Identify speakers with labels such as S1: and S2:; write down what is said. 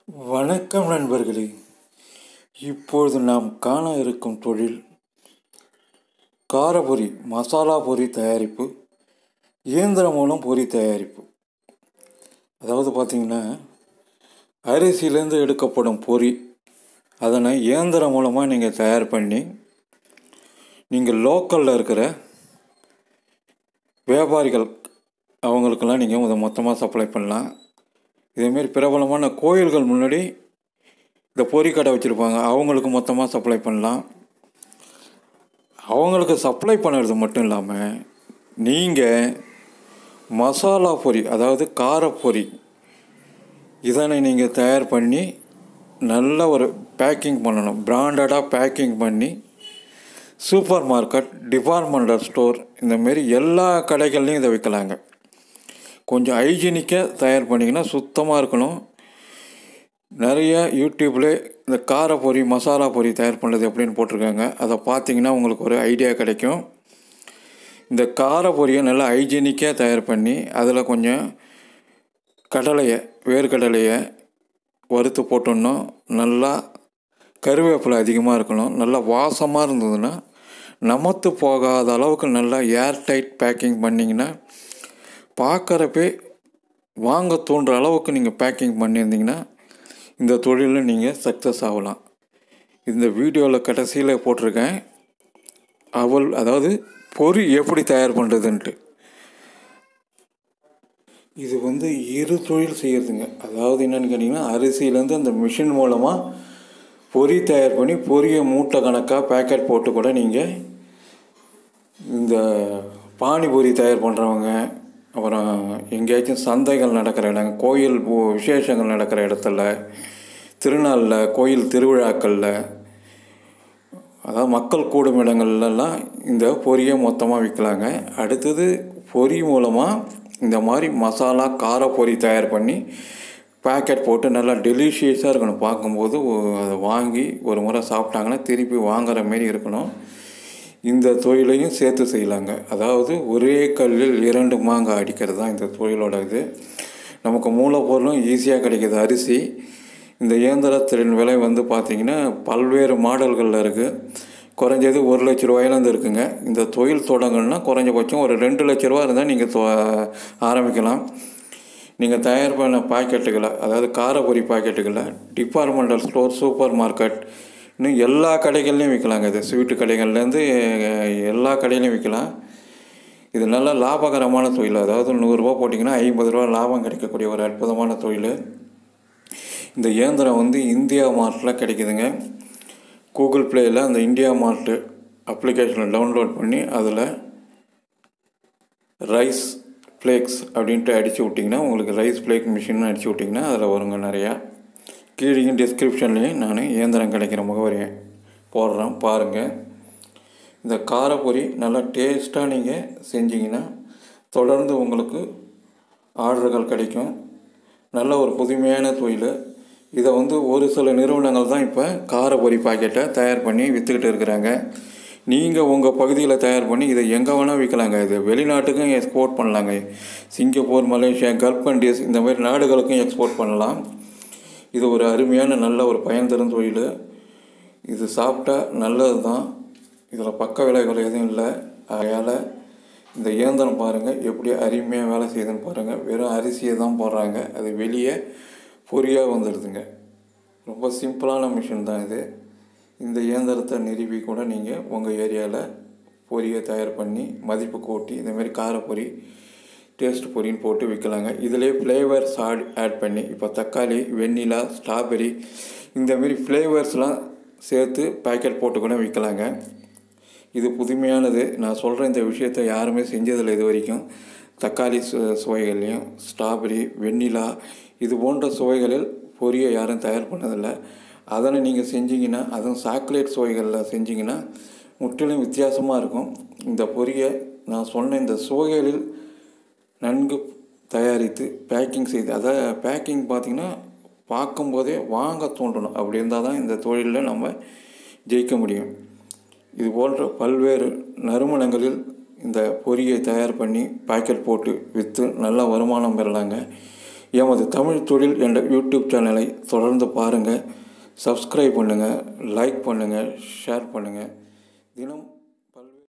S1: வணக்கம் நண்பர்களே. இப்பொழுது நாம் காண இருக்கும் தொழில் காரப்பொரி, மசாலா பொரி தயாரிப்பு, இயந்திரம் மூலம் பொரி தயாரிப்பு. அதாவது பார்த்திங்கன்னா, அரிசியிலேருந்து எடுக்கப்படும் பொரி, அதனை இயந்திரம் மூலமாக நீங்கள் தயார் பண்ணி நீங்கள் லோக்கலில் இருக்கிற வியாபாரிகள் அவங்களுக்கெல்லாம் நீங்கள் மொத்தமாக சப்ளை பண்ணலாம். இதேமாரி பிரபலமான கோயில்கள் முன்னாடி இந்த பொரி கடை வச்சுருப்பாங்க, அவங்களுக்கு மொத்தமாக சப்ளை பண்ணலாம். அவங்களுக்கு சப்ளை பண்ணுறது மட்டும் இல்லாமல் நீங்கள் மசாலா பொரி, அதாவது காரப்பொரி, இதனை நீங்கள் தயார் பண்ணி நல்ல ஒரு பேக்கிங் பண்ணணும். பிராண்டடாக பேக்கிங் பண்ணி சூப்பர் மார்க்கெட், டிபார்ட்மெண்டல் ஸ்டோர், இந்தமாரி எல்லா கடைகள்லையும் இதை விற்கலாங்க. கொஞ்சம் ஹைஜீனிக்காக தயார் பண்ணிங்கன்னா சுத்தமாக இருக்கணும். நிறைய யூடியூப்பில் இந்த காரப்பொரி, மசாலா பொரி தயார் பண்ணுறது எப்படின்னு போட்டிருக்காங்க. அதை பார்த்திங்கன்னா உங்களுக்கு ஒரு ஐடியா கிடைக்கும். இந்த காரப்பொரியை நல்லா ஹைஜீனிக்காக தயார் பண்ணி அதில் கொஞ்சம் கடலையை, வேர்க்கடலையை வறுத்து போட்டோன்னா, நல்லா கருவேப்பிலை அதிகமாக இருக்கணும். நல்லா வாசமாக இருந்ததுன்னா, நமத்து போகாத அளவுக்கு நல்லா ஏர் டைட் பேக்கிங் பண்ணிங்கன்னா, பார்க்குறப்பே வாங்க தோன்ற அளவுக்கு நீங்கள் பேக்கிங் பண்ணியிருந்தீங்கன்னா இந்த தொழிலில் நீங்கள் சக்ஸஸ் ஆகலாம். இந்த வீடியோவில் கடைசியில் போட்டிருக்கேன் அதாவது பொரி எப்படி தயார் பண்ணுறதுன்ட்டு. இது இரு தொழில் செய்கிறதுங்க. அதாவது என்னென்னு கேட்டிங்கன்னா, அரிசியிலேருந்து அந்த மிஷின் மூலமாக பொரி தயார் பண்ணி பொரியை மூட்டை கணக்காக பேக்கெட் போட்டு கூட நீங்கள் இந்த பானிபூரி தயார் பண்ணுறவங்க, அப்புறம் எங்கேயாச்சும் சந்தைகள் நடக்கிற இடங்க, கோயில் விசேஷங்கள் நடக்கிற இடத்துல, திருநாளில், கோயில் திருவிழாக்களில், அதாவது மக்கள் கூடும் இடங்கள்லாம் இந்த பொரியை மொத்தமாக விற்கலாங்க. அடுத்தது பொரி மூலமாக இந்த மாதிரி மசாலா காரப்பொரி தயார் பண்ணி பேக்கெட் போட்டு நல்லா டெலிஷியஸாக இருக்கணும். பார்க்கும்போது அதை வாங்கி ஒரு முறை சாப்பிட்டாங்கன்னா திருப்பி வாங்குகிற மாரி இருக்கணும். இந்த தொழிலையும் சேர்த்து செய்யலாங்க. அதாவது ஒரே கல்லில் 2 மாங்காய் அடிக்கிறது தான் இந்த தொழிலோட இது. நமக்கு மூலப்பொருளும் ஈஸியாக கிடைக்கிது, அரிசி. இந்த இயந்திரத்தின் விலை பார்த்திங்கன்னா பல்வேறு மாடல்களில் இருக்குது. குறைஞ்சது 1 லட்ச ரூபாயிலேருந்து இருக்குங்க. இந்த தொழில் தொடங்கணுன்னா குறைஞ்சபட்சம் ஒரு 2 லட்ச ரூபா இருந்தால் நீங்கள் ஆரம்பிக்கலாம். நீங்கள் தயார் பண்ண பாக்கெட்டுகளை, அதாவது காரப்பொரி பாக்கெட்டுகளை டிபார்ட்மெண்டல் ஸ்டோர், சூப்பர் மார்க்கெட், இன்னும் எல்லா கடைகள்லையும் விற்கலாங்க. இது ஸ்வீட்டு கடைகள்லேருந்து எல்லா கடையிலையும் விற்கலாம். இது நல்ல லாபகரமான தொழில். அதாவது 100 ரூபா போட்டிங்கன்னா 50 ரூபா லாபம் கிடைக்கக்கூடிய ஒரு அற்புதமான தொழில். இந்த இயந்திரம் இந்தியா மார்ட்டில் கிடைக்குதுங்க. கூகுள் ப்ளேயில் அந்த இந்தியா மார்ட்டு அப்ளிகேஷனை டவுன்லோட் பண்ணி அதில் ரைஸ் ஃப்ளேக்ஸ் அப்படின்ட்டு அடித்து விட்டிங்கன்னா, உங்களுக்கு ரைஸ் ஃப்ளேக் மிஷின் அடித்து விட்டிங்கன்னா அதில் வருங்க நிறையா. கீழேயும் டிஸ்கிரிப்ஷன்லேயும் நான் இயந்திரம் கிடைக்கிற முகவரியை போடுறேன், பாருங்கள். இந்த காரப்பொரி நல்லா டேஸ்ட்டாக நீங்கள் செஞ்சிங்கன்னா தொடர்ந்து உங்களுக்கு ஆர்டர்கள் கிடைக்கும். நல்ல ஒரு புதுமையான தொழில். இதை ஒரு சில நிறுவனங்கள் தான் இப்போ காரப்பொரி பாக்கெட்டை தயார் பண்ணி விற்றுக்கிட்டு இருக்கிறாங்க. நீங்கள் உங்கள் பகுதியில் தயார் பண்ணி இதை எங்கே வேணால் விற்கலாங்க. இது வெளிநாட்டுக்கும் எக்ஸ்போர்ட் பண்ணலாங்க. சிங்கப்பூர், மலேசியா, கல்ஃப் கண்ட்ரீஸ், இந்த மாதிரி நாடுகளுக்கும் எக்ஸ்போர்ட் பண்ணலாம். இது ஒரு அருமையான நல்ல ஒரு பயன் தரும் தொழில். இது சாப்பிட்டா நல்லது தான். இதில் பக்க விளைவுகள் எதுவும் இல்லை. அதனால் இந்த இயந்திரம் பாருங்கள் எப்படி அருமையாக வேலை செய்யுதுன்னு பாருங்கள். வெறும் அரிசியை தான் போடுறாங்க, அது வெளியே பொரியாக வந்துடுதுங்க. ரொம்ப சிம்பிளான மிஷின் தான் இது. இந்த இயந்திரத்தை நிறுவி கூட நீங்கள் உங்கள் ஏரியாவில் பொரியை தயார் பண்ணி மதிப்பு கூட்டி இந்தமாரி காரப்பொரி, டேஸ்ட் பொரின்னு போட்டு விற்கலாங்க. இதிலே ஃப்ளேவர்ஸ் ஆட் பண்ணி, இப்போ தக்காளி, வெண்ணிலா, ஸ்ட்ராபெரி, இந்தமாரி ஃப்ளேவர்ஸ்லாம் சேர்த்து பேக்கெட் போட்டு கூட விற்கலாங்க. இது புதுமையானது. நான் சொல்கிற இந்த விஷயத்தை யாருமே செஞ்சதில்லை இது வரைக்கும். தக்காளி சுவைகள்லையும், ஸ்ட்ராபெரி, வெண்ணிலா, இது போன்ற சுவைகளில் பொரியை யாரும் தயார் பண்ணதில்லை. அதனை நீங்கள் செஞ்சிங்கன்னா, அதுவும் சாக்லேட் சுவைகளில் செஞ்சிங்கன்னா முற்றிலும் வித்தியாசமாக இருக்கும். இந்த பொரியை நான் சொன்ன இந்த சுவைகளில் நன்கு தயாரித்து பேக்கிங் செய்து, அதாவது பேக்கிங் பார்த்திங்கன்னா பார்க்கும்போதே வாங்க தோன்றணும். அப்படி இருந்தால் தான் இந்த தொழிலில் நம்ம ஜெயிக்க முடியும். இது போன்ற பல்வேறு நறுமணங்களில் இந்த பொரியை தயார் பண்ணி பாக்கெட் போட்டு விற்று நல்ல வருமானம் பெறலாங்க. எமது தமிழ் தொழில் என்ற யூடியூப் சேனலை தொடர்ந்து பாருங்கள். சப்ஸ்கிரைப் பண்ணுங்கள், லைக் பண்ணுங்கள், ஷேர் பண்ணுங்கள். தினம்